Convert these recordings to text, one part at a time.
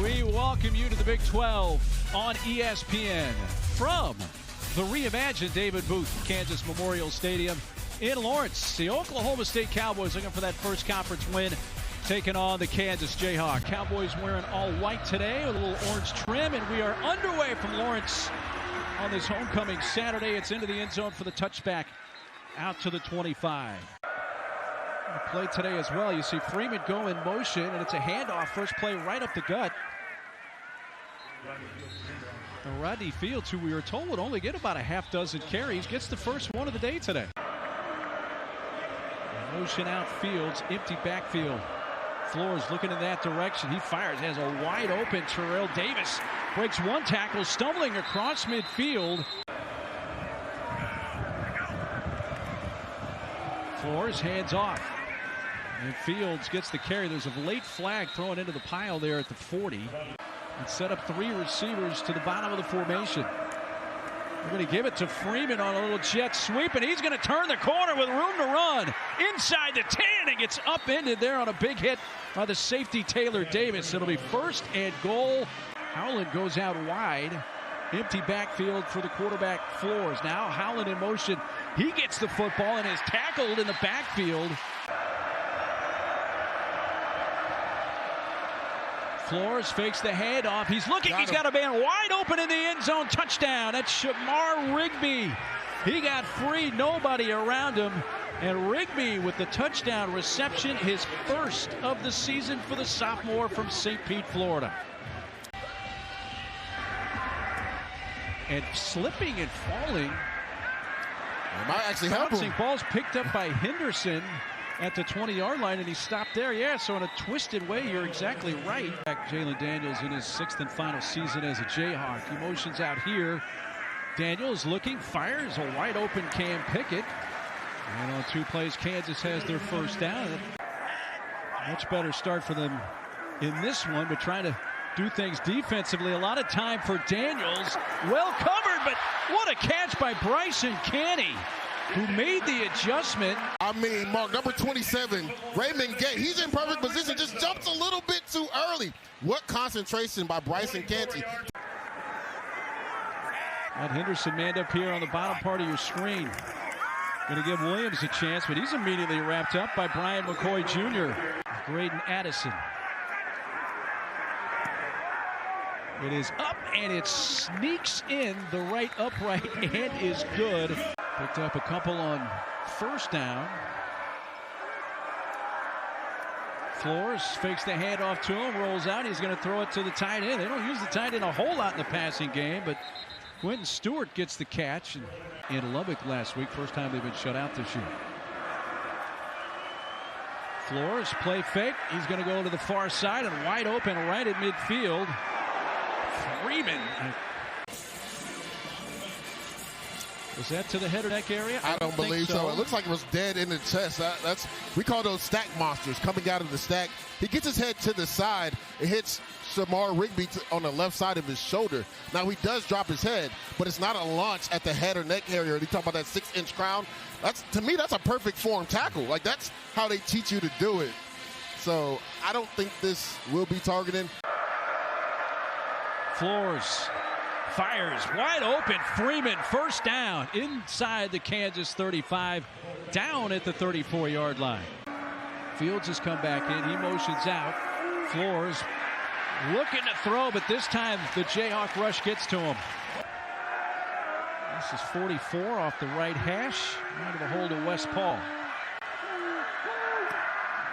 We welcome you to the Big 12 on ESPN from the reimagined David Booth Kansas Memorial Stadium in Lawrence. The Oklahoma State Cowboys looking for that first conference win, taking on the Kansas Jayhawks. Cowboys wearing all white today with a little orange trim, and we are underway from Lawrence on this homecoming Saturday. It's into the end zone for the touchback out to the 25. Play today as well. You see Freeman go in motion, and it's a handoff. First play right up the gut. Rodney Fields, who we were told would only get about a half dozen carries, gets the first one of the day today. Motion out Fields, empty backfield. Flores looking in that direction. He fires, has a wide open Terrell Davis. Breaks one tackle, stumbling across midfield. Flores hands off. And Fields gets the carry. There's a late flag thrown into the pile there at the 40. And set up three receivers to the bottom of the formation. We're going to give it to Freeman on a little jet sweep, and he's going to turn the corner with room to run. Inside the 10, and gets upended there on a big hit by the safety Taylor Davis. It'll be first and goal. Howland goes out wide. Empty backfield for the quarterback, Flores. Now Howland in motion. He gets the football and is tackled in the backfield. Flores fakes the handoff. He's looking. He's got a man wide open in the end zone. Touchdown. That's Shamar Rigby. He got free. Nobody around him. And Rigby with the touchdown reception, his first of the season for the sophomore from St. Pete, Florida. And slipping and falling. It might actually help him. Ball's picked up by Henderson at the 20-yard line, and he stopped there. Yeah, so in a twisted way, you're exactly right. Jalon Daniels in his sixth and final season as a Jayhawk. He motions out here. Daniels looking, fires a wide open Cam Pickett. And on two plays, Kansas has their first down. Much better start for them in this one, but trying to do things defensively. A lot of time for Daniels. Well covered, but what a catch by Bryson Canny, who made the adjustment. I mean, Mark, number 27, Raymond Gay, he's in perfect position, just jumps a little bit too early. What concentration by Bryson Canty. And Henderson manned up here on the bottom part of your screen. Going to give Williams a chance, but he's immediately wrapped up by Brian McCoy Jr. Graydon Addison. It is up, and it sneaks in the right upright and is good. Picked up a couple on first down. Flores fakes the handoff to him, rolls out. He's going to throw it to the tight end. They don't use the tight end a whole lot in the passing game, but Quentin Stewart gets the catch in Lubbock last week. First time they've been shut out this year. Flores, play fake. He's going to go to the far side and wide open right at midfield. Freeman. Was that to the head or neck area? I don't believe so. It looks like it was dead in the chest. We call those stack monsters coming out of the stack. He gets his head to the side. It hits Shamar Rigby on the left side of his shoulder. Now he does drop his head, but it's not a launch at the head or neck area. You talk about that 6-inch crown. To me, that's a perfect form tackle. Like, that's how they teach you to do it. So I don't think this will be targeting. Flores fires wide open. Freeman first down inside the Kansas 35, down at the 34-yard line. Fields has come back in. He motions out. Flores looking to throw, but this time the Jayhawk rush gets to him. This is 44 off the right hash. Into the hold of West Paul.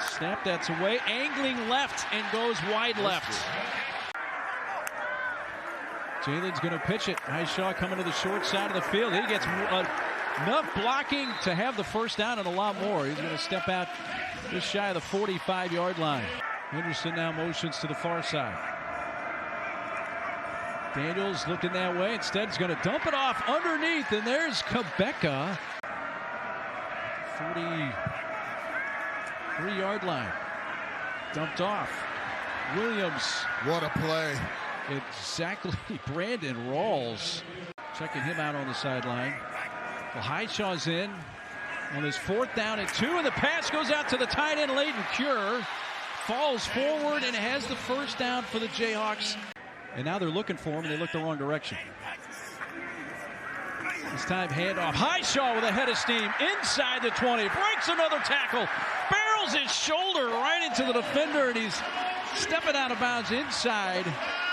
Snap, that's away. Angling left and goes wide left. Jalon's going to pitch it. Hishaw coming to the short side of the field. He gets enough blocking to have the first down and a lot more. He's going to step out just shy of the 45-yard line. Henderson now motions to the far side. Daniels looking that way. Instead, he's going to dump it off underneath, and there's Quebeca. 43-yard line. Dumped off. Williams. What a play. Exactly. Brandon Rawls checking him out on the sideline. Well, Hishaw's in on his 4th down and 2, and the pass goes out to the tight end, Leighton Cure. falls forward and has the first down for the Jayhawks. And now they're looking for him, and they look the wrong direction. This time handoff. Hishaw with a head of steam inside the 20. Breaks another tackle. Barrels his shoulder right into the defender, and he's stepping out of bounds inside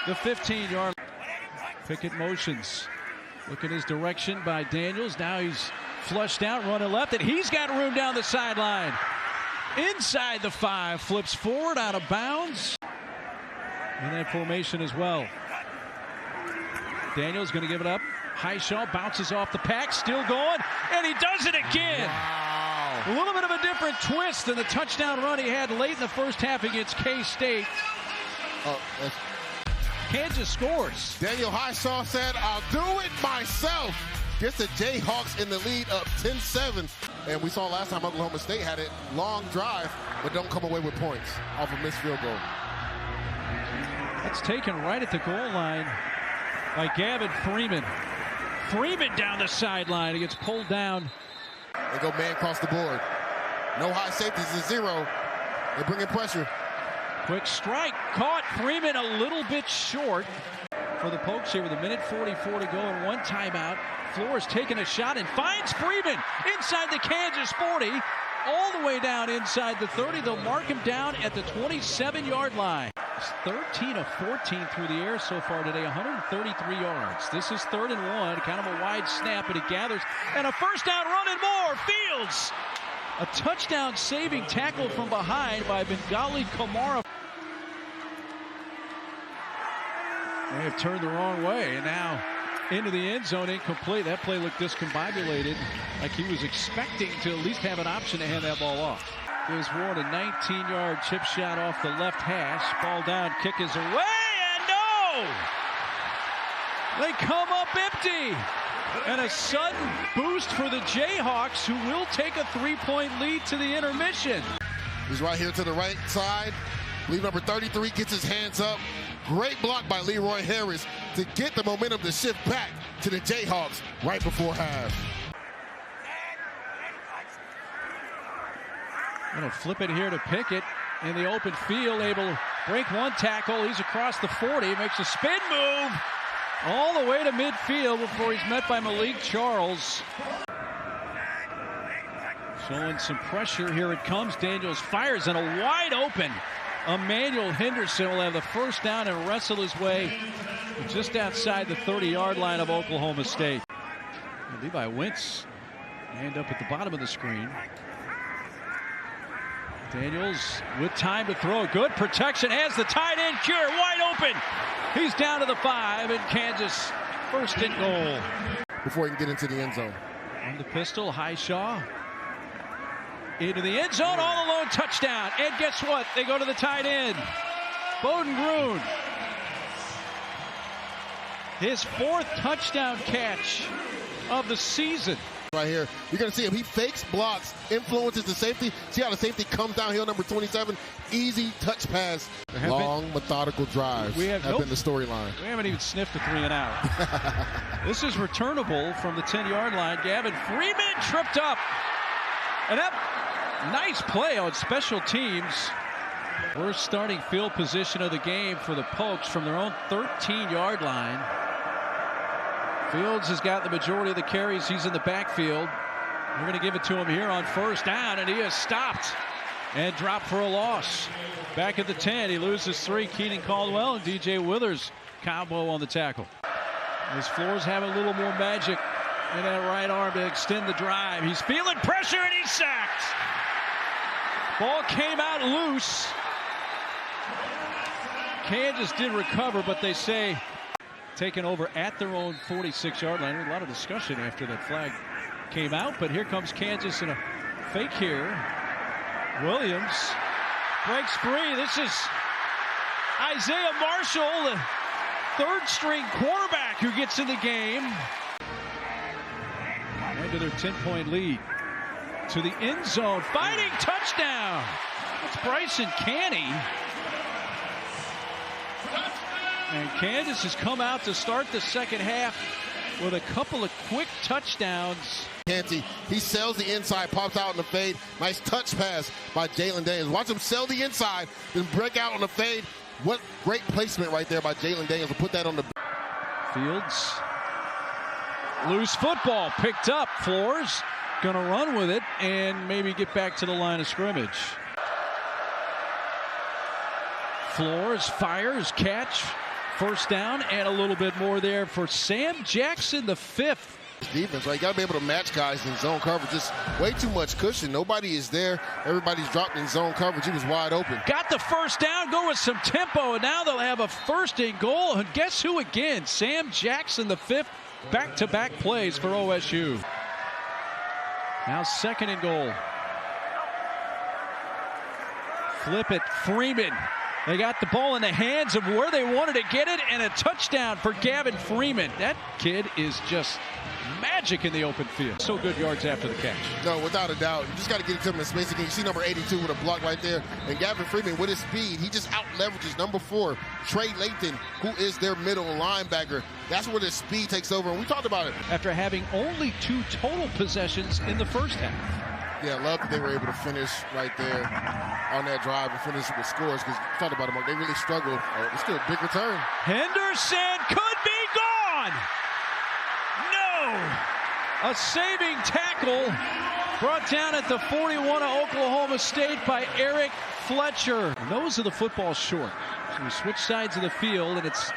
the 15-yard. Pickett motions. Look at his direction by Daniels. Now he's flushed out, running left, and he's got room down the sideline. Inside the 5, flips forward out of bounds. In that formation as well. Daniels going to give it up. Hishaw bounces off the pack, still going, and he does it again. Wow. A little bit of a different twist than the touchdown run he had late in the first half against K-State. Kansas scores. Daniel Hishaw said, "I'll do it myself." Gets the Jayhawks in the lead up 10-7. And we saw last time Oklahoma State had it, long drive, but don't come away with points off a missed field goal. That's taken right at the goal line by Gavin Freeman. Freeman down the sideline. He gets pulled down. They go man across the board. No high safeties, it's 0. They bring in pressure. Quick strike. Caught. Freeman a little bit short for the Pokes here with 1:44 to go and 1 timeout. Flores taking a shot and finds Freeman inside the Kansas 40. All the way down inside the 30. They'll mark him down at the 27-yard line. 13 of 14 through the air so far today, 133 yards. This is 3rd and 1, kind of a wide snap, but it gathers. And a first down run and more. Fields. A touchdown saving tackle from behind by Bengali Kamara. They have turned the wrong way, and now into the end zone, incomplete. That play looked discombobulated, like he was expecting to at least have an option to hand that ball off. There's Ward, a 19-yard chip shot off the left hash. Ball down, kick is away, and no! They come up empty. And a sudden boost for the Jayhawks, who will take a 3-point lead to the intermission. He's right here to the right side. I believe number 33 gets his hands up. Great block by Leroy Harris to get the momentum to shift back to the Jayhawks right before half. Going to flip it here to Pickett in the open field, able to break one tackle. He's across the 40, makes a spin move all the way to midfield before he's met by Malik Charles. Showing some pressure. Here it comes. Daniels fires, and a wide open Emmanuel Henderson will have the first down and wrestle his way just outside the 30-yard line of Oklahoma State. And Levi Wentz end up at the bottom of the screen. Daniels with time to throw. Good protection. Has the tight end cure. Wide open. He's down to the 5, and Kansas first and goal. Before he can get into the end zone. On the pistol, Hishaw. Into the end zone, all alone, touchdown. And guess what? They go to the tight end. Bowden Gruen. His 4th touchdown catch of the season. Right here, you're going to see him. He fakes, blocks, influences the safety. See how the safety comes downhill, number 27. Easy touch pass. Long, methodical drives have been the storyline. We haven't even sniffed a 3 and out. This is returnable from the 10-yard line. Gavin Freeman tripped up. And that nice play on special teams. Worst starting field position of the game for the Pokes from their own 13-yard line. Fields has got the majority of the carries. He's in the backfield. We're going to give it to him here on first down, and he is stopped and dropped for a loss. Back at the 10, he loses 3. Keenan Caldwell and DJ Withers combo on the tackle. His Flores have a little more magic in that right arm to extend the drive. He's feeling pressure, and he's sacked. Ball came out loose. Kansas did recover, but they say taken over at their own 46-yard line. A lot of discussion after that flag came out, but here comes Kansas in a fake here. Williams breaks free. This is Isaiah Marshall, the 3rd-string quarterback, who gets in the game. Into their 10-point lead. To the end zone. Fighting touchdown. That's Bryson Canny. And Kansas has come out to start the second half with a couple of quick touchdowns. Canty, he sells the inside, pops out in the fade. Nice touch pass by Jalon Daniels. Watch him sell the inside, then break out on the fade. What great placement right there by Jalon Daniels to put that on the Fields. Loose football picked up. Flores going to run with it and maybe get back to the line of scrimmage. Flores fires, catch, first down, and a little bit more there for Sam Jackson, the 5th. Defense, right? You got to be able to match guys in zone coverage. Just way too much cushion. Nobody is there. Everybody's dropped in zone coverage. He was wide open. Got the first down, go with some tempo, and now they'll have a first and goal. And guess who again? Sam Jackson, the 5th. Back-to-back plays for OSU. Now 2nd and goal. Flip it, Freeman. They got the ball in the hands of where they wanted to get it, and a touchdown for Gavin Freeman. That kid is just magic in the open field. So good yards after the catch. No, without a doubt. You just got to get it to him in space. Again, you see number 82 with a block right there. And Gavin Freeman, with his speed, he just out-leverages number 4, Trey Lathan, who is their middle linebacker. That's where the speed takes over, and we talked about it. After having only 2 total possessions in the first half. Yeah, I love that they were able to finish right there on that drive and finish with scores, because we talked about them, they really struggled. It's still a big return. Henderson could be gone. No! A saving tackle brought down at the 41 of Oklahoma State by Eric Fletcher. And those are the football short. So we switch sides of the field, and it's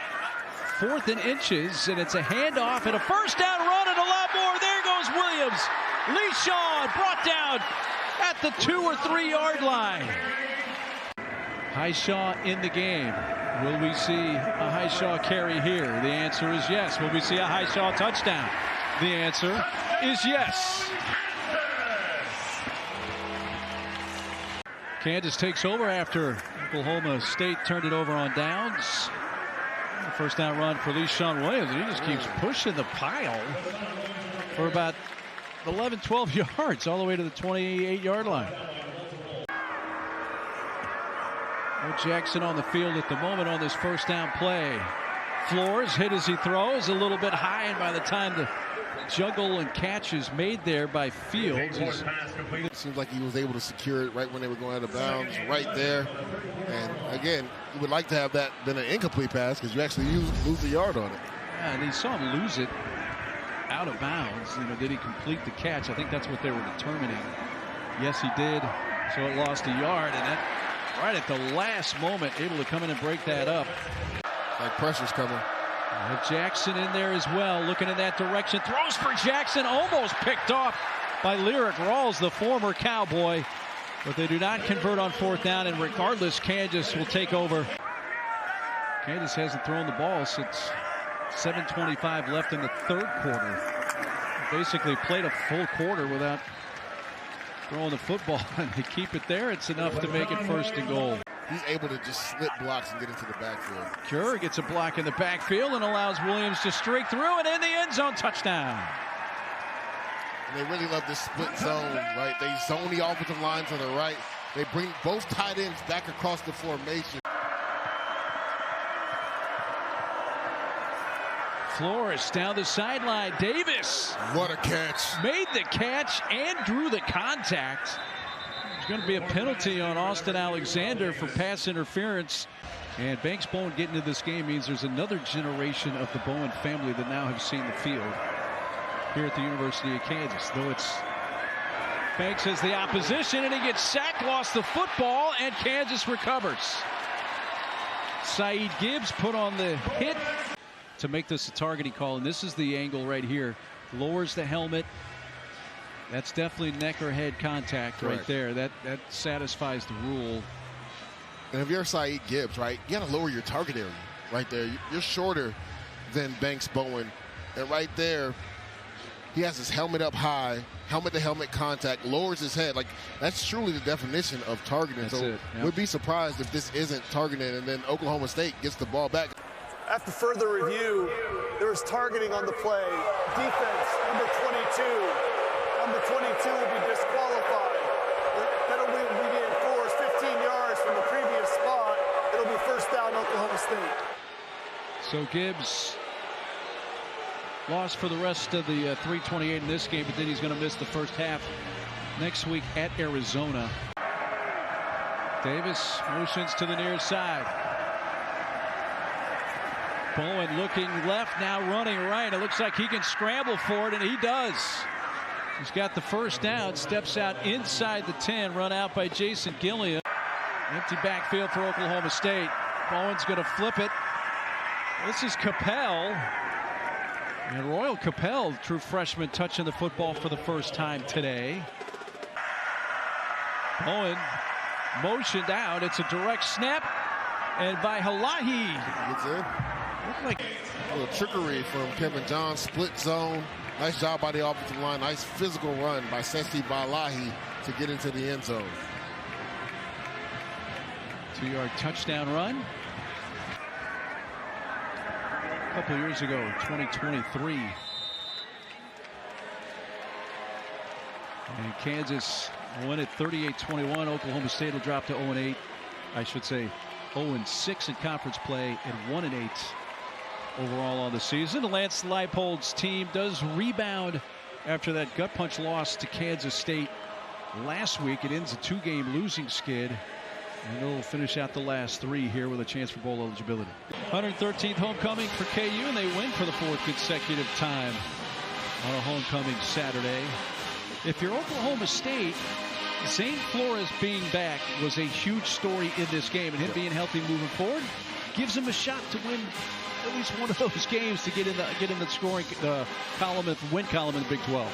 4th and inches, and it's a handoff and a first down run and a lot more. There goes Williams. Leshon brought down at the 2 or 3 yard line. Hishaw in the game. Will we see a Hishaw carry here? The answer is yes. Will we see a Hishaw touchdown? The answer is yes. Kansas takes over after Oklahoma State turned it over on downs. First down run for Leshon Williams. He just keeps pushing the pile for about 11, 12 yards all the way to the 28-yard line. No Jackson on the field at the moment on this first down play. Flores hit as he throws, a little bit high, and by the time the juggle and catch is made there by Fields. It seems like he was able to secure it right when they were going out of bounds, right there. And again, you would like to have that been an incomplete pass because you actually lose a yard on it. Yeah, and he saw him lose it out of bounds. You know, did he complete the catch? I think that's what they were determining. Yes, he did. So it lost a yard, and that right at the last moment, able to come in and break that up. Like pressure's coming. Jackson in there as well, looking in that direction. Throws for Jackson, almost picked off by Lyric Rawls, the former Cowboy. But they do not convert on 4th down, and regardless, Kansas will take over. Kansas hasn't thrown the ball since 7:25 left in the 3rd quarter. Basically played a full quarter without throwing the football, and they keep it there. It's enough to make it 1st and goal. He's able to just slip blocks and get into the backfield. Kerr gets a block in the backfield and allows Williams to streak through and in the end zone, touchdown. And they really love this split zone, right? They zone the offensive line to the right. They bring both tight ends back across the formation. Flores down the sideline. Davis. What a catch. Made the catch and drew the contact. There's going to be a penalty on Austin Alexander for pass interference. And Banks Bowen getting into this game means there's another generation of the Bowen family that now have seen the field here at the University of Kansas. Though it's Banks has the opposition, and he gets sacked, lost the football, and Kansas recovers. Saeed Gibbs put on the hit to make this a targeting call, and this is the angle right here. Lowers the helmet. That's definitely neck or head contact right there. That satisfies the rule. And if you're Saeed Gibbs, right, you got to lower your target area right there. You're shorter than Banks Bowen. And right there, he has his helmet up high, helmet-to-helmet contact, lowers his head. Like, that's truly the definition of targeting. That's so it. Yep. We'd be surprised if this isn't targeting, and then Oklahoma State gets the ball back. After further review, there was targeting on the play. Defense, number 22. Number 22 will be disqualified. That'll be reinforced 15 yards from the previous spot. It'll be first down, Oklahoma State. So Gibbs lost for the rest of the 3:28 in this game, but then he's going to miss the first half next week at Arizona. Davis motions to the near side. Bowen looking left, now running right. It looks like he can scramble for it, and he does. He's got the first down, steps out inside the 10, run out by Jason Gilliam. Empty backfield for Oklahoma State. Bowen's going to flip it. This is Capel. And Royal Capel, true freshman, touching the football for the first time today. Bowen motioned out. It's a direct snap. And by Highaw. Gets in. Looked like a little trickery from Kevin John. Split zone. Nice job by the offensive line. Nice physical run by Sesi Balahi to get into the end zone. 2-yard touchdown run. A couple years ago, 2023. And Kansas won at 38-21. Oklahoma State will drop to 0-8. I should say 0-6 in conference play and 1-8 overall on the season. Lance Leipold's team does rebound after that gut punch loss to Kansas State last week. It ends a 2-game losing skid. And they'll finish out the last 3 here with a chance for bowl eligibility. 113th homecoming for KU, and they win for the 4th consecutive time on a homecoming Saturday. If you're Oklahoma State, Zane Flores being back was a huge story in this game, and him being healthy moving forward gives him a shot to win at least one of those games to get in the scoring column, win column in the Big 12.